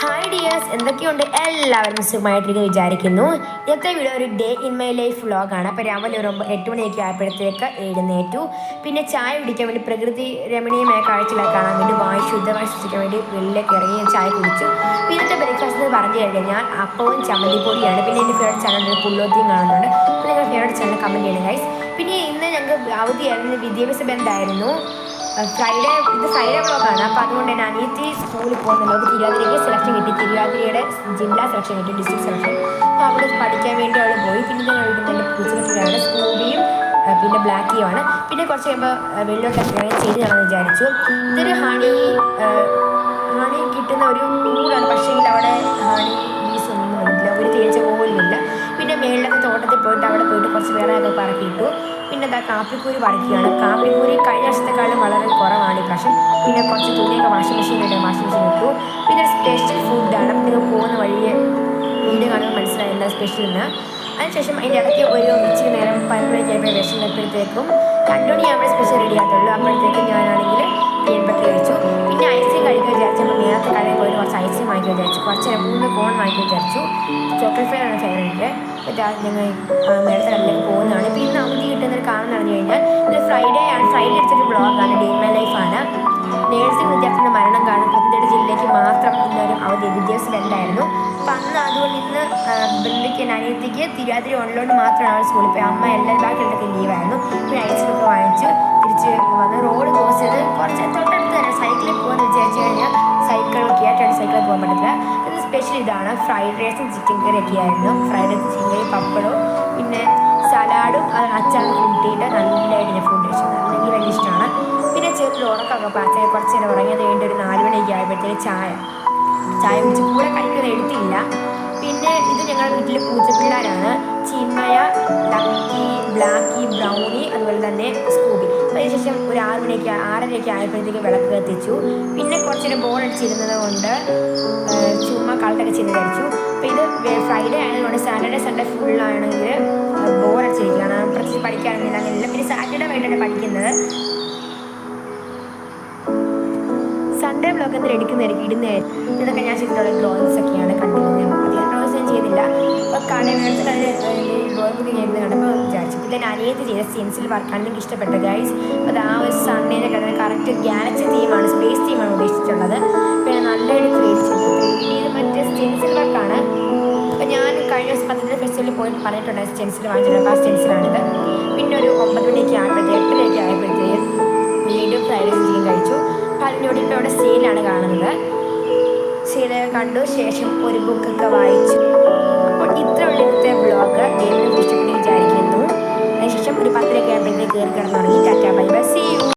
Hi dears, എന്തൊക്കെയുണ്ട്? എല്ലാവരും സുഖമായിട്ടിരിക്കുന്നു വിചാരിക്കുന്നു. ഇന്നത്തെ വീഡിയോ ഒരു ഡേ ഇൻ മൈ ലൈഫ് വ്ളോഗാണ്. അപ്പോൾ രാവിലെ ഒരു 8 മണിയൊക്കെ ആയപ്പോഴത്തേക്ക് എഴുന്നേറ്റു. പിന്നെ ചായ കുടിക്കാൻ വേണ്ടി പ്രകൃതി രമണീയമായ കാഴ്ചകളൊക്കെ കാണാൻ വേണ്ടി ശുദ്ധമായി ശ്വസിക്കാൻ വേണ്ടി വെളിയിലേക്ക് ഇറങ്ങി ചായ കുടിച്ചു. ഇന്നത്തെ ബ്രേക്ക്ഫാസ്റ്റ് എന്ന് പറഞ്ഞു കഴിഞ്ഞാൽ അപ്പവും ചമ്മന്തിപ്പൊടിയാണ്. പിന്നെ എൻ്റെ ഫേവറേറ്റ് ചാനൽ പുള്ളോത്തിയും കാണുന്നുണ്ട്. പിന്നെ നിങ്ങളുടെ ഫേവറേറ്റ് ചാനൽ കമൻറ്റ് ചെയ്യണം ഗൈസ്. പിന്നെ ഇന്ന് ഞങ്ങൾക്ക് അവധിയായിരുന്നു, വിദ്യാഭ്യാസ ബന്ധമായിരുന്നു. ഇത് ഫ്രൈഡേ വ്ളോഗാണ്. അപ്പോൾ അതുകൊണ്ട് തന്നെ അനിയത്തി സ്കൂളിൽ പോകുന്നുണ്ട്. തിരുവാതിരയ്ക്ക് സെലക്ഷൻ കിട്ടി, തിരുവാതിരയുടെ ജില്ലാ സെലക്ഷൻ കിട്ടി, ഡിസ്ട്രിക്ട് സെലക്ഷൻ. അപ്പോൾ അവിടെ പഠിക്കാൻ വേണ്ടി അവൾ പോയി. പിന്നെ ഞാൻ വീട്ടിൽ പൂച്ചക്കുട്ടിയാണ്, സ്കൂബിയും പിന്നെ ബ്ലാക്കിയുമാണ്. പിന്നെ കുറച്ച് കഴിയുമ്പോൾ വെള്ളോട്ടൊക്കെ ചെയ്ത് കാണാമെന്ന് വിചാരിച്ചു. ഇതൊരു ഹണി കിട്ടുന്ന ഒരു കൂടാണ്, പക്ഷേ അവിടെ ഹണി ബീസ് ഒന്നും വന്നിട്ടില്ല, ഒരു തേച്ച പോലുമില്ല. പിന്നെ മേളിലൊക്കെ തോട്ടത്തിൽ പോയിട്ട് അവിടെ പോയിട്ട് കുറച്ച് വേറെയൊക്കെ പറക്കിയിട്ടു. പിന്നെ എന്താ കാപ്പിക്കൂരി പറിക്കുകയാണ്. കാപ്പിക്കൂരി കഴിഞ്ഞ വർഷത്തെക്കാളും വളരെ കുറവാണ് ഈ പ്രാവശ്യം. പിന്നെ കുറച്ച് തുണിയൊക്കെ വാഷിംഗ് മെഷീൻ ഇട്ടു. പിന്നെ സ്പെഷ്യൽ ഫുഡാണ്. നിങ്ങൾ പോകുന്ന വഴിയെ വീഡിയോ കാണുമ്പോൾ മനസ്സിലായി എന്താ സ്പെഷ്യൽ എന്ന്. അതിനുശേഷം അതിൻ്റെ ഇടയ്ക്ക് ഒരു ഇച്ചിരി നേരം 12 മണിക്കായപ്പോൾ വിഷമപ്പോഴത്തേക്കും 2 മണിയാകുമ്പോൾ സ്പെഷ്യൽ റെഡി ആകത്തുള്ളൂ. അപ്പോഴത്തേക്കും ഞാനാണെങ്കിൽ തേൻപൊക്കെ കഴിച്ചു. പിന്നെ ഐസ്ക്രീം കഴിക്കാൻ വിചാരിച്ചപ്പോൾ നേരത്തെ കടയിൽ പോയിട്ട് കുറച്ച് ഐസ്ക്രീം വാങ്ങിക്കാൻ വിചാരിച്ചു. കുറച്ച് 3 കോൺ വാങ്ങിക്കാൻ വിചാരിച്ചു. ചോക്ലേറ്റ് ഫ്ലേവർ ആണ് ഫേവറേറ്റ്. ഞങ്ങൾ നേരത്തെ കടയിലേക്ക് പോകുന്നതാണ്. ഇപ്പോൾ ഇന്ന് അവധി കിട്ടുന്നത് കാണുന്ന പറഞ്ഞു കഴിഞ്ഞാൽ ഇത് ഫ്രൈഡേ ആണ്. ഫ്രൈഡേ എടുത്തൊരു വ്ളോഗാണ്, ഡേ ഇൻ മൈ ലൈഫാണ്. നേഴ്സിംഗ് വിദ്യാർത്ഥിയുടെ മരണം കാണും. പത്തനംതിട്ട ജില്ലയ്ക്ക് മാത്രം ഇന്നൊരു അവധി വിദ്യാഭ്യാസ ബന്ധമായിരുന്നു. അപ്പം അതുകൊണ്ട് ഇന്ന് ബന്ധുക്ക് അനിയത്തിക്ക് തിരുവാതിര ഉള്ളതുകൊണ്ട് മാത്രമാണ് അവൾ സ്കൂളിൽ പോയി. അമ്മ ബാക്കിയുള്ളതൊക്കെ ലീവായിരുന്നു. പിന്നെ ഐസ്ക്രീമൊക്കെ വാങ്ങിച്ചു തിരിച്ച് വന്ന് റോഡ് ക്രോസ് ചെയ്ത് കുറച്ച് തൊട്ടടുത്ത് തന്നെ സൈക്കിളിൽ പോകാമെന്ന് വിചാരിച്ചു കഴിഞ്ഞാൽ സൈക്കിളൊക്കെ ആയിട്ടാണ് സൈക്കിളിൽ പോകാൻ പറ്റത്തില്ല. ഇത് സ്പെഷ്യൽ ഇതാണ്, ഫ്രൈഡ് റൈസും ചിക്കൻ കറിയൊക്കെ ആയിരുന്നു. ഫ്രൈഡ് റൈസ്, ചിക്കൻ കറി, പപ്പടവും പിന്നെ സലാഡും അച്ചാറും കൂട്ടിയിട്ട് നല്ലതായിട്ട് ഞാൻ ഫുഡ് കഴിച്ചത്. എനിക്ക് ഭയങ്കര ഇഷ്ടമാണ്. പിന്നെ ചെറിയ ഉറക്കമൊക്കെ പാച്ചാൽ കുറച്ച് നേരം ഉറങ്ങിയത് കഴിഞ്ഞിട്ട് ഒരു 4 മണിയൊക്കെ ആയപ്പോഴത്തേക്ക് ചായ കുടിച്ച് കൂടെ കഴിക്കുന്നത് എടുത്തില്ല. പിന്നെ ഇത് ഞങ്ങളുടെ വീട്ടിൽ പൂച്ചപ്പിള്ളാരാണ്, ചിന്മയ, ലക്കി, ബ്ലാക്കി, ബ്രൗണി, അതുപോലെ തന്നെ സ്കൂബി. അതിനുശേഷം ഒരു 6:30 ആയപ്പോഴത്തേക്ക് വിളക്ക് കത്തിച്ചു. പിന്നെ കുറച്ച് നേരം ബോൾ അടിച്ചിരുന്നത് കൊണ്ട് ചുമ്മാ കളറൊക്കെ ചെയ്ത് കഴിച്ചു. അപ്പോൾ ഇത് ഫ്രൈഡേ ആയതുകൊണ്ട് സാറ്റർഡേ സൺഡേ ഫുള്ളാണെങ്കിൽ ബോൾ അടിച്ചിരിക്കുകയാണ്. പ്രത്യേകിച്ച് പഠിക്കാനൊന്നുമില്ല, അങ്ങനെയില്ല. പിന്നെ സാറ്റർഡേ വൈകിട്ടാണ് പഠിക്കുന്നത്. സൺഡേ ബ്ലോഗ് എന്തെങ്കിലും എടുക്കുന്നതായിരിക്കും ഇടുന്നതായിരിക്കും. ഇതൊക്കെ ഞാൻ ചെയ്തിട്ടുള്ള ഡ്രോയിങ്സ് ഒക്കെയാണ് കണ്ടിരുന്നത്. അധികം ഡ്രോയിങ്സ് ഞാൻ ചെയ്തില്ല. അപ്പോൾ ഡ്രോയിങ് ചെയ്യുന്നത് കണ്ടപ്പോൾ വിചാരിച്ചു. പിന്നെ അനിയത്തി ചെയ്ത സ്റ്റെൻസിൽ വർക്കാണ് എനിക്ക് ഇഷ്ടപ്പെട്ട ഗൈസ്. അപ്പോൾ ആ ഒരു സൺഡേനെ കിടന്ന് കറക്റ്റ് ഗാലക്സി തീമാണ്, സ്പേസ് തീമാണ് ഉദ്ദേശിച്ചിട്ടുള്ളത്. പിന്നെ നല്ലൊരു ക്രിയേറ്റ് ചെയ്തു. മറ്റേ സ്റ്റെൻസിൽ വർക്കാണ്. അപ്പോൾ ഞാൻ കഴിഞ്ഞ ദിവസം പത്തനംതിട്ട ഫെസ്റ്റിവലിൽ പോയിട്ട് പറഞ്ഞിട്ടുണ്ടായിരുന്നു സ്റ്റെൻസിൽ വാങ്ങിച്ചിട്ടുണ്ട്. ആ സ്റ്റെൻസിലാണിത്. പിന്നെ ഒരു 9 മണിയൊക്കെ ആയപ്പോഴത്തേക്ക് 8:30 ആയപ്പോഴത്തേക്ക് വീണ്ടും ഫ്രൈഡ് റൈസ് ചിക്കൻ കഴിച്ചു. അതിനോട് ഇപ്പോൾ ഇവിടെ സെയിലാണ് കാണുന്നത്. സെയിലൊക്കെ കണ്ടു ശേഷം ഒരു ബുക്കൊക്കെ വായിച്ചു. അപ്പോൾ ഇത്ര ഉള്ള ഇന്നത്തെ വ്ളോഗ് എല്ലാവരും ഇഷ്ടപ്പെട്ട് വിചാരിക്കുന്നു. അതിനുശേഷം ഒരു 10:00 ആയപ്പോഴത്തേക്ക് കയറി കിടന്നു തുടങ്ങി. Tata bye bye, see U.